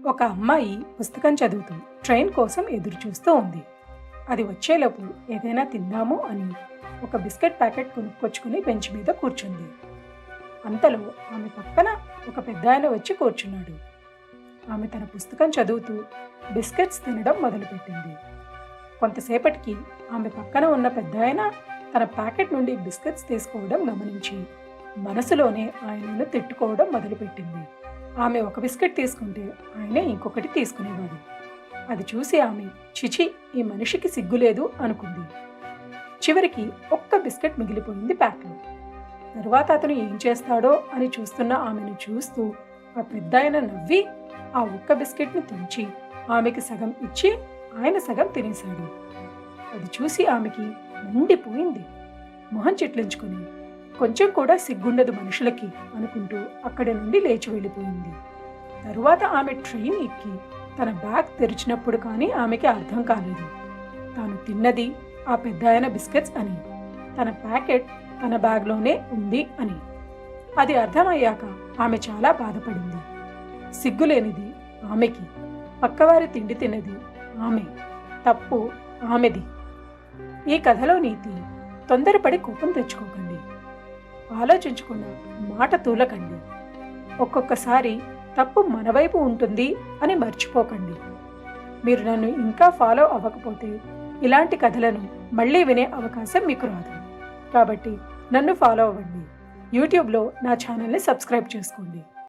ఒక అమ్మాయి పుస్తకం చదువుతూ ట్రైన్ కోసం ఎదురు చూస్తూ ఉంది. అది వచ్చేలోపు ఏదైనా తిందాము అని ఒక బిస్కెట్ ప్యాకెట్ కొనుక్కొచ్చుకుని బెంచ్ మీద కూర్చుంది. అంతలో ఆమె పక్కన ఒక పెద్దాయన వచ్చి కూర్చున్నాడు. ఆమె తన పుస్తకం చదువుతూ బిస్కెట్స్ తినడం మొదలుపెట్టింది. కొంతసేపటికి ఆమె పక్కన ఉన్న పెద్దాయన తన ప్యాకెట్ నుండి బిస్కెట్స్ తీసుకోవడం గమనించి మనసులోనే ఆయనను తిట్టుకోవడం మొదలుపెట్టింది. ఆమె ఒక బిస్కెట్ తీసుకుంటే ఆయనే ఇంకొకటి తీసుకునేవాడు. అది చూసి ఆమె చిచి, ఈ మనిషికి సిగ్గులేదు అనుకుంది. చివరికి ఒక్క బిస్కెట్ మిగిలిపోయింది ప్యాక్లో. తరువాత అతను ఏం చేస్తాడో అని చూస్తున్న ఆమెను చూస్తూ ఆ పెద్దాయన నవ్వి ఆ ఒక్క బిస్కెట్ని తుంచి ఆమెకి సగం ఇచ్చి ఆయన సగం తినేశాడు. అది చూసి ఆమెకి మండిపోయింది. మొహం చిట్లించుకుని కొంచెం కూడా సిగ్గుండదు మనుషులకి అనుకుంటూ అక్కడి నుండి లేచి వెళ్ళిపోయింది. తరువాత ఆమె ట్రైన్ ఎక్కి తన బ్యాగ్ తెరిచినప్పుడు కానీ ఆమెకి అర్థం కాలేదు తాను తిన్నది ఆ పెద్దాయన బిస్కెట్స్ అని, తన ప్యాకెట్ తన బ్యాగ్లోనే ఉంది అని. అది అర్థమయ్యాక ఆమె చాలా బాధపడింది. సిగ్గులేనిది ఆమెకి, పక్కవారి తిండి తిన్నది ఆమె, తప్పు ఆమెది. ఈ కథలో నీతి, తొందరపడి కోపం తెచ్చుకోకండి, ఆలోచించకుండా మాట తూలకండి, ఒక్కొక్కసారి తప్పు మన వైపు ఉంటుంది అని మర్చిపోకండి. మీరు నన్ను ఇంకా ఫాలో అవ్వకపోతే ఇలాంటి కథలను మళ్ళీ వినే అవకాశం మీకు రాదు. కాబట్టి నన్ను ఫాలో అవ్వండి. యూట్యూబ్లో నా ఛానల్ని సబ్స్క్రైబ్ చేసుకోండి.